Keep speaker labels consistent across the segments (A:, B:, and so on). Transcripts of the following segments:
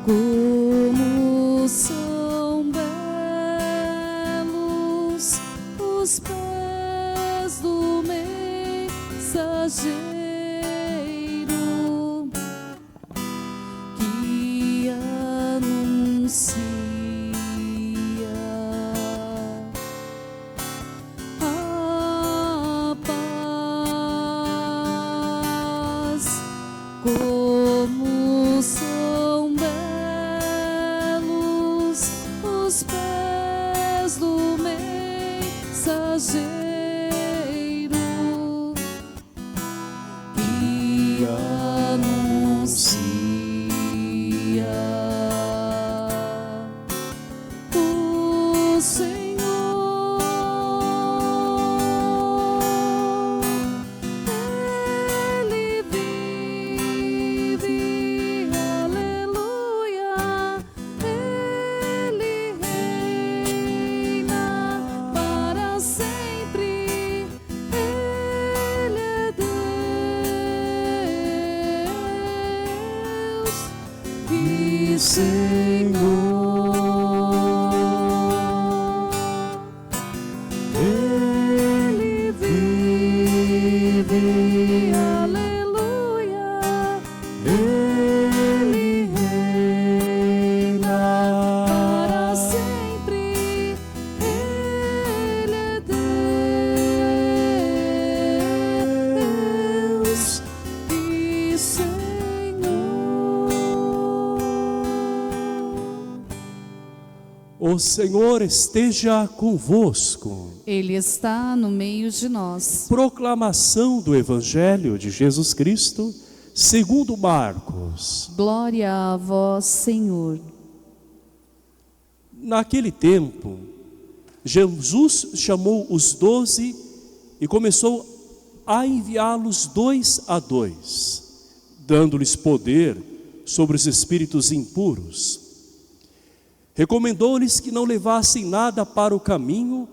A: Como são belos os pés do mensageiro que anuncia a paz. Como são belos os pés do mensageiro que anuncia o Senhor. Ele vive, aleluia. Ele reina para sempre. Ele é Deus e Senhor. Ele vive, aleluia. Ele reina para sempre. Ele é Deus e Senhor.
B: O Senhor esteja convosco.
A: Ele está no meio de nós.
B: Proclamação do Evangelho de Jesus Cristo, segundo Marcos.
A: Glória a vós, Senhor.
B: Naquele tempo, Jesus chamou os 12 e começou a enviá-los 2 a 2, dando-lhes poder sobre os espíritos impuros. Recomendou-lhes que não levassem nada para o caminho,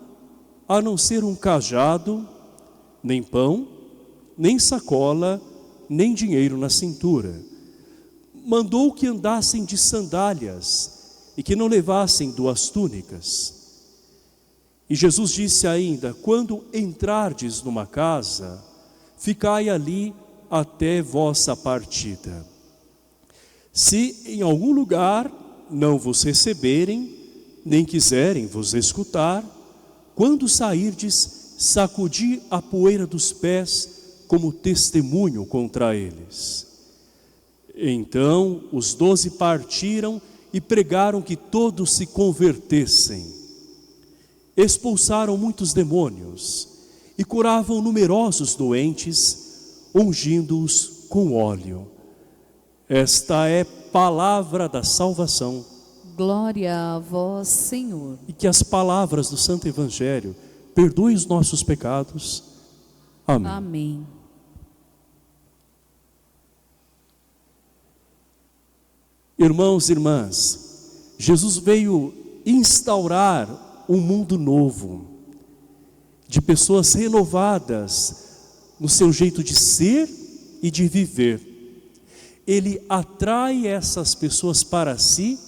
B: a não ser um cajado, nem pão, nem sacola, nem dinheiro na cintura. Mandou que andassem de sandálias e que não levassem 2 túnicas. E Jesus disse ainda: quando entrardes numa casa, ficai ali até vossa partida. Se em algum lugar não vos receberem, nem quiserem vos escutar, quando sairdes, sacudi a poeira dos pés como testemunho contra eles. Então os 12 partiram e pregaram que todos se convertessem. Expulsaram muitos demônios e curavam numerosos doentes, ungindo-os com óleo. Esta é palavra da salvação.
A: Glória a vós, Senhor.
B: E que as palavras do Santo Evangelho perdoem os nossos pecados. Amém.
A: Amém.
B: Irmãos e irmãs, Jesus veio instaurar um mundo novo, de pessoas renovadas no seu jeito de ser e de viver. Ele atrai essas pessoas para si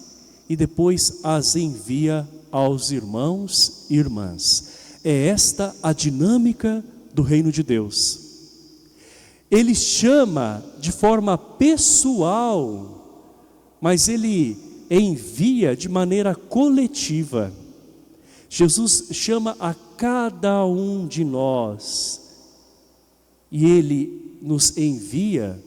B: e depois as envia aos irmãos e irmãs. É esta a dinâmica do reino de Deus. Ele chama de forma pessoal, mas ele envia de maneira coletiva. Jesus chama a cada um de nós e ele nos envia,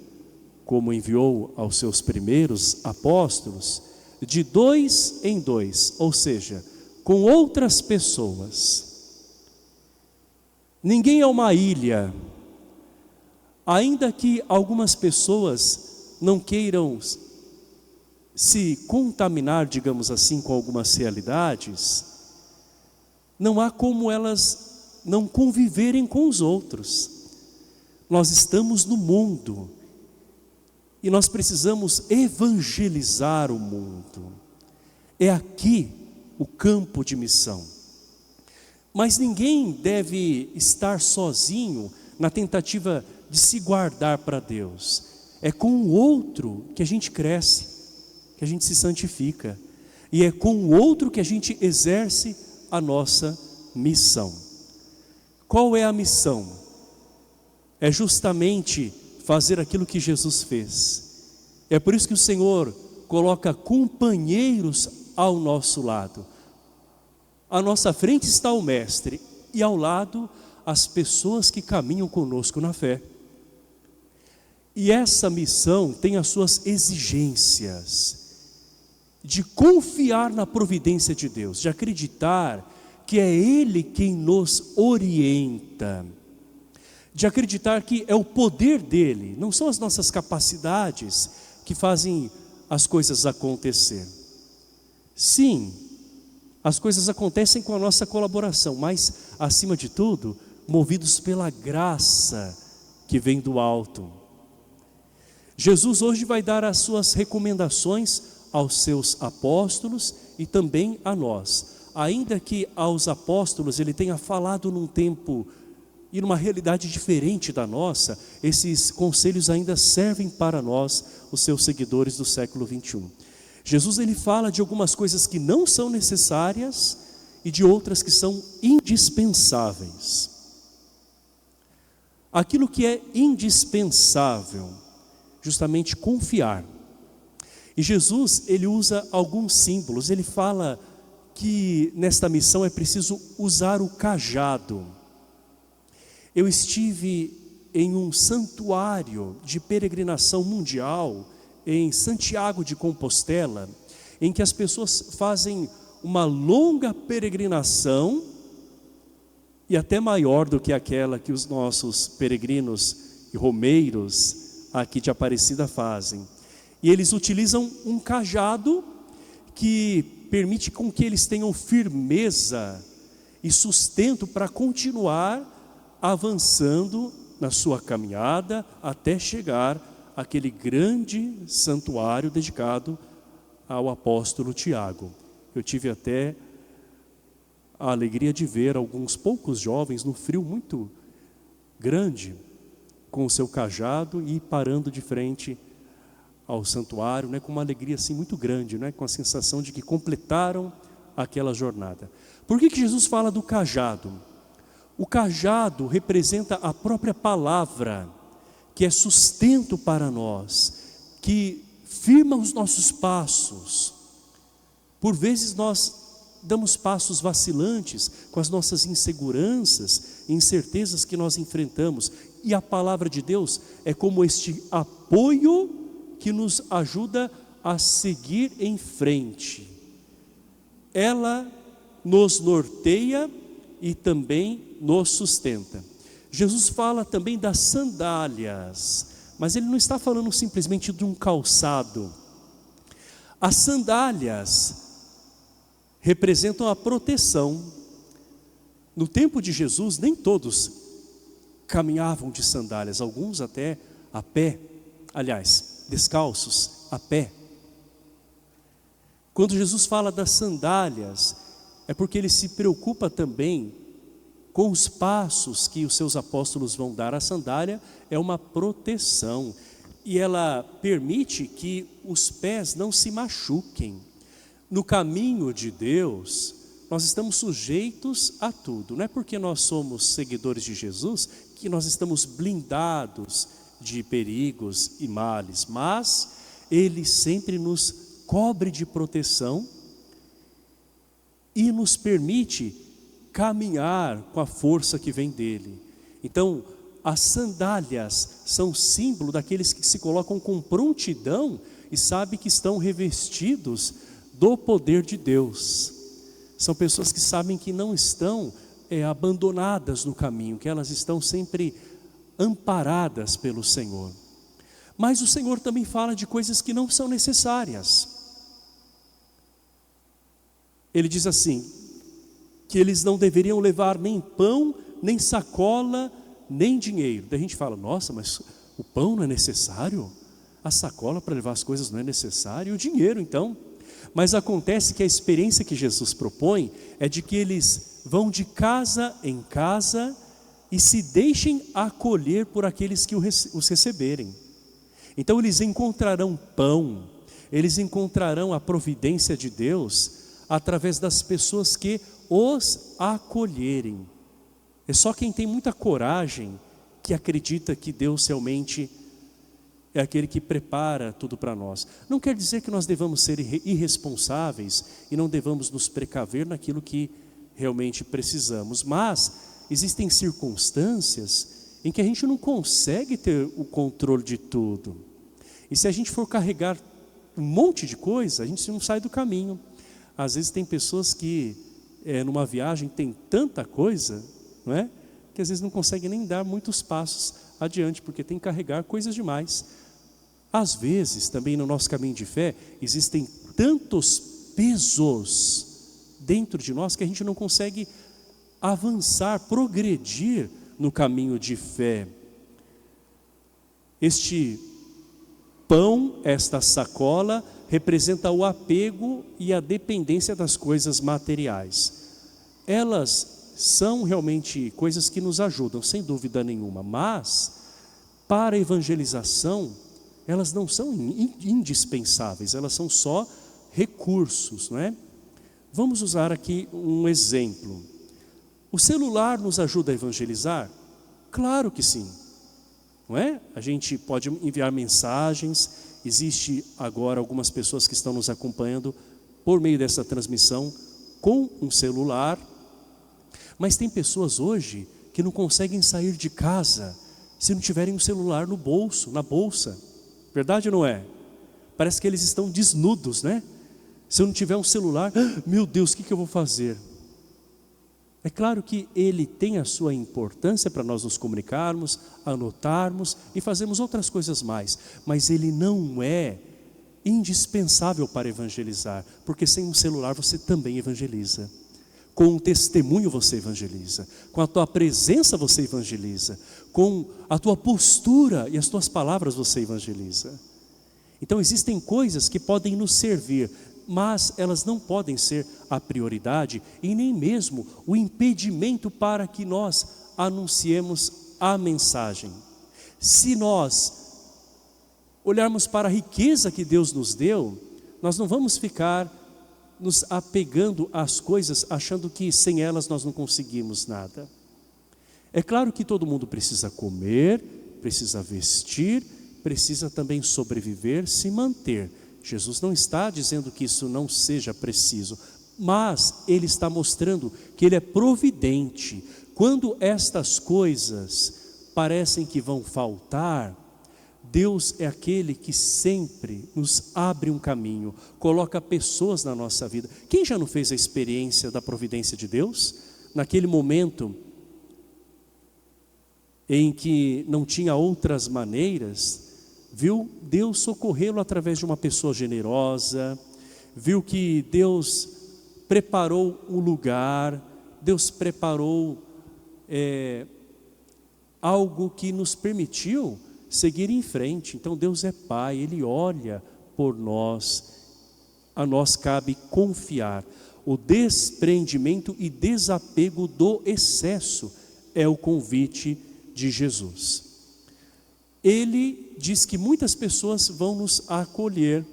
B: como enviou aos seus primeiros apóstolos, de 2 em 2, ou seja, com outras pessoas. Ninguém é uma ilha. Ainda que algumas pessoas não queiram se contaminar, digamos assim, com algumas realidades, não há como elas não conviverem com os outros. Nós estamos no mundo e nós precisamos evangelizar o mundo. É aqui o campo de missão. Mas ninguém deve estar sozinho na tentativa de se guardar para Deus. É com o outro que a gente cresce. que a gente se santifica. E é com o outro que a gente exerce a nossa missão. Qual é a missão? É justamente fazer aquilo que Jesus fez. É por isso que o Senhor coloca companheiros ao nosso lado. À nossa frente está o Mestre e ao lado as pessoas que caminham conosco na fé. E essa missão tem as suas exigências de confiar na providência de Deus, de acreditar que é Ele quem nos orienta, de acreditar que é o poder dEle, não são as nossas capacidades que fazem as coisas acontecer. Sim, as coisas acontecem com a nossa colaboração, mas acima de tudo, movidos pela graça que vem do alto. Jesus hoje vai dar as suas recomendações aos seus apóstolos e também a nós. Ainda que aos apóstolos ele tenha falado num tempo e numa realidade diferente da nossa, esses conselhos ainda servem para nós, os seus seguidores do século 21. Jesus ele fala de algumas coisas que não são necessárias e de outras que são indispensáveis. Aquilo que é indispensável, justamente confiar. E Jesus ele usa alguns símbolos, ele fala que nesta missão é preciso usar o cajado. Eu estive em um santuário de peregrinação mundial, em Santiago de Compostela, em que as pessoas fazem uma longa peregrinação, e até maior do que aquela que os nossos peregrinos e romeiros aqui de Aparecida fazem. E eles utilizam um cajado que permite com que eles tenham firmeza e sustento para continuar avançando na sua caminhada até chegar àquele grande santuário dedicado ao apóstolo Tiago. Eu tive até a alegria de ver alguns poucos jovens no frio muito grande, com o seu cajado e parando de frente ao santuário, né, com uma alegria assim muito grande, né, com a sensação de que completaram aquela jornada. Por que Jesus fala do cajado? O cajado representa a própria palavra, que é sustento para nós, que firma os nossos passos. Por vezes nós damos passos vacilantes com as nossas inseguranças, incertezas que nós enfrentamos, e a palavra de Deus é como este apoio que nos ajuda a seguir em frente. Ela nos norteia e também nos sustenta. Jesus fala também das sandálias, mas ele não está falando simplesmente de um calçado. As sandálias representam a proteção. No tempo de Jesus, nem todos caminhavam de sandálias, alguns até a pé, aliás, descalços, a pé. Quando Jesus fala das sandálias, é porque ele se preocupa também com os passos que os seus apóstolos vão dar. A sandália é uma proteção e ela permite que os pés não se machuquem. No caminho de Deus, nós estamos sujeitos a tudo. Não é porque nós somos seguidores de Jesus que nós estamos blindados de perigos e males, mas Ele sempre nos cobre de proteção e nos permite caminhar com a força que vem dEle. Então, as sandálias são símbolo daqueles que se colocam com prontidão e sabem que estão revestidos do poder de Deus. São pessoas que sabem que não estão abandonadas no caminho, que elas estão sempre amparadas pelo Senhor. Mas o Senhor também fala de coisas que não são necessárias. Ele diz assim, que eles não deveriam levar nem pão, nem sacola, nem dinheiro. Daí a gente fala, nossa, mas o pão não é necessário? A sacola para levar as coisas não é necessário? E o dinheiro então? Mas acontece que a experiência que Jesus propõe é de que eles vão de casa em casa e se deixem acolher por aqueles que os receberem. Então eles encontrarão pão, eles encontrarão a providência de Deus através das pessoas que os acolherem. É só quem tem muita coragem que acredita que Deus realmente é aquele que prepara tudo para nós. Não quer dizer que nós devamos ser irresponsáveis e não devamos nos precaver naquilo que realmente precisamos, mas existem circunstâncias em que a gente não consegue ter o controle de tudo. E se a gente for carregar um monte de coisa, a gente não sai do caminho. Às vezes tem pessoas que numa viagem tem tanta coisa, não é? Que às vezes não conseguem nem dar muitos passos adiante, porque tem que carregar coisas demais. Às vezes, também no nosso caminho de fé, existem tantos pesos dentro de nós que a gente não consegue avançar, progredir no caminho de fé. Este pão, esta sacola, representa o apego e a dependência das coisas materiais. Elas são realmente coisas que nos ajudam, sem dúvida nenhuma, mas para a evangelização, elas não são indispensáveis, elas são só recursos, não é? Vamos usar aqui um exemplo. O celular nos ajuda a evangelizar? Claro que sim, não é? A gente pode enviar mensagens, existe agora algumas pessoas que estão nos acompanhando por meio dessa transmissão com um celular, mas tem pessoas hoje que não conseguem sair de casa se não tiverem um celular no bolso, na bolsa. Verdade ou não é? Parece que eles estão desnudos, né? Se eu não tiver um celular, meu Deus, o que eu vou fazer? É claro que ele tem a sua importância para nós nos comunicarmos, anotarmos e fazermos outras coisas mais, mas ele não é indispensável para evangelizar, porque sem um celular você também evangeliza. Com um testemunho você evangeliza, com a tua presença você evangeliza, com a tua postura e as tuas palavras você evangeliza. Então existem coisas que podem nos servir, mas elas não podem ser a prioridade e nem mesmo o impedimento para que nós anunciemos a mensagem. Se nós olharmos para a riqueza que Deus nos deu, nós não vamos ficar nos apegando às coisas, achando que sem elas nós não conseguimos nada. É claro que todo mundo precisa comer, precisa vestir, precisa também sobreviver, se manter. Jesus não está dizendo que isso não seja preciso, mas Ele está mostrando que Ele é providente. Quando estas coisas parecem que vão faltar, Deus é aquele que sempre nos abre um caminho, coloca pessoas na nossa vida. Quem já não fez a experiência da providência de Deus? Naquele momento em que não tinha outras maneiras, viu Deus socorrê-lo através de uma pessoa generosa, viu que Deus preparou o lugar, Deus preparou algo que nos permitiu seguir em frente. Então Deus é Pai, Ele olha por nós, a nós cabe confiar. O desprendimento e desapego do excesso é o convite de Jesus. Ele diz que muitas pessoas vão nos acolher,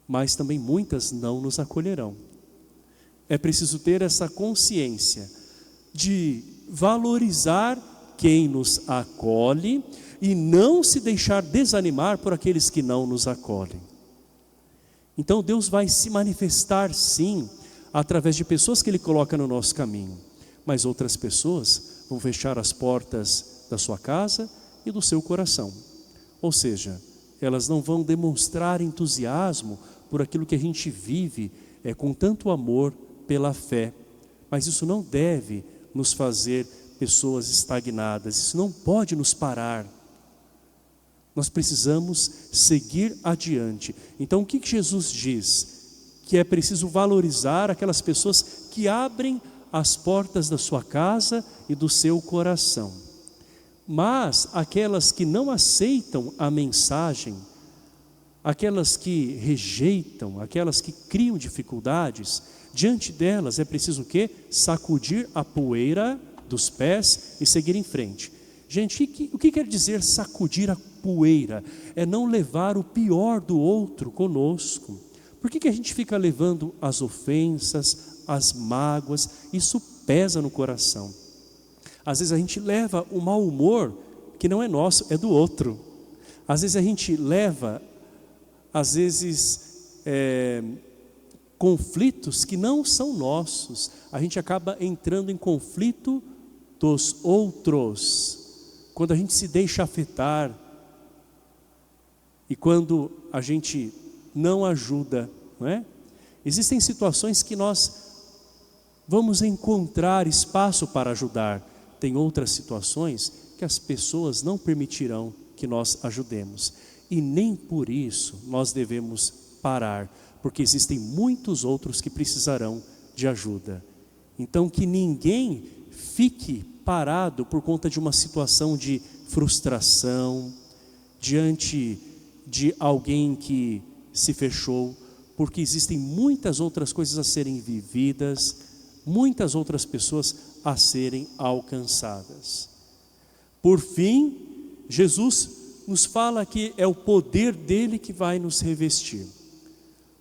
B: mas também muitas não nos acolherão. É preciso ter essa consciência de valorizar quem nos acolhe e não se deixar desanimar por aqueles que não nos acolhem. Então Deus vai se manifestar sim, através de pessoas que Ele coloca no nosso caminho, mas outras pessoas vão fechar as portas da sua casa e do seu coração. Ou seja, elas não vão demonstrar entusiasmo por aquilo que a gente vive com tanto amor pela fé. Mas isso não deve nos fazer pessoas estagnadas, isso não pode nos parar. Nós precisamos seguir adiante. Então o que Jesus diz? Que é preciso valorizar aquelas pessoas que abrem as portas da sua casa e do seu coração. Mas aquelas que não aceitam a mensagem, aquelas que rejeitam, aquelas que criam dificuldades, diante delas é preciso o quê? Sacudir a poeira dos pés e seguir em frente. Gente, o que quer dizer sacudir a poeira, é não levar o pior do outro conosco. Por que a gente fica levando as ofensas, as mágoas? Isso pesa no coração. Às vezes a gente leva o mau humor que não é nosso, é do outro. Às vezes a gente leva, conflitos que não são nossos. A gente acaba entrando em conflito dos outros. Quando a gente se deixa afetar e quando a gente não ajuda, não é? Existem situações que nós vamos encontrar espaço para ajudar. Tem outras situações que as pessoas não permitirão que nós ajudemos. E nem por isso nós devemos parar, porque existem muitos outros que precisarão de ajuda. Então que ninguém fique parado por conta de uma situação de frustração, diante de alguém que se fechou, porque existem muitas outras coisas a serem vividas, muitas outras pessoas a serem alcançadas. Por fim, Jesus nos fala que é o poder dele que vai nos revestir.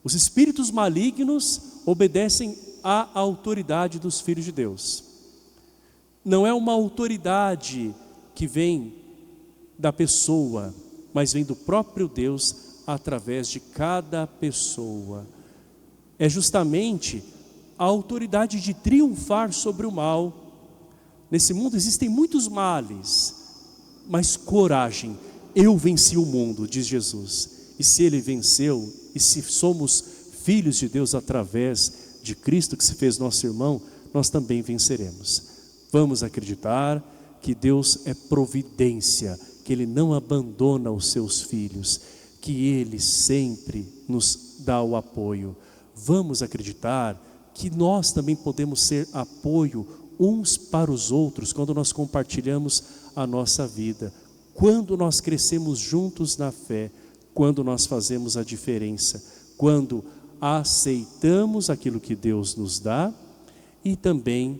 B: Os espíritos malignos obedecem à autoridade dos filhos de Deus. Não é uma autoridade que vem da pessoa, mas vem do próprio Deus através de cada pessoa. É justamente a autoridade de triunfar sobre o mal. Nesse mundo existem muitos males, mas coragem. Eu venci o mundo, diz Jesus. E se ele venceu, e se somos filhos de Deus através de Cristo que se fez nosso irmão, nós também venceremos. Vamos acreditar que Deus é providência, que Ele não abandona os seus filhos, que Ele sempre nos dá o apoio. Vamos acreditar que nós também podemos ser apoio uns para os outros quando nós compartilhamos a nossa vida, quando nós crescemos juntos na fé, quando nós fazemos a diferença, quando aceitamos aquilo que Deus nos dá e também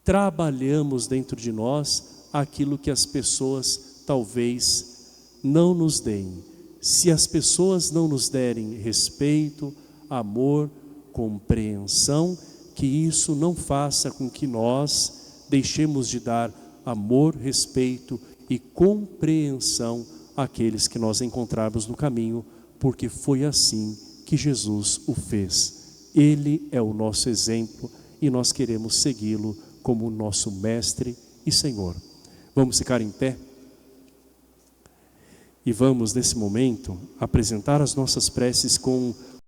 B: trabalhamos dentro de nós aquilo que as pessoas talvez não nos deem. Se as pessoas não nos derem respeito, amor, compreensão, que isso não faça com que nós deixemos de dar amor, respeito e compreensão àqueles que nós encontrarmos no caminho, porque foi assim que Jesus o fez. Ele é o nosso exemplo e nós queremos segui-lo como nosso Mestre e Senhor. Vamos ficar em pé? E vamos, nesse momento, apresentar as nossas preces com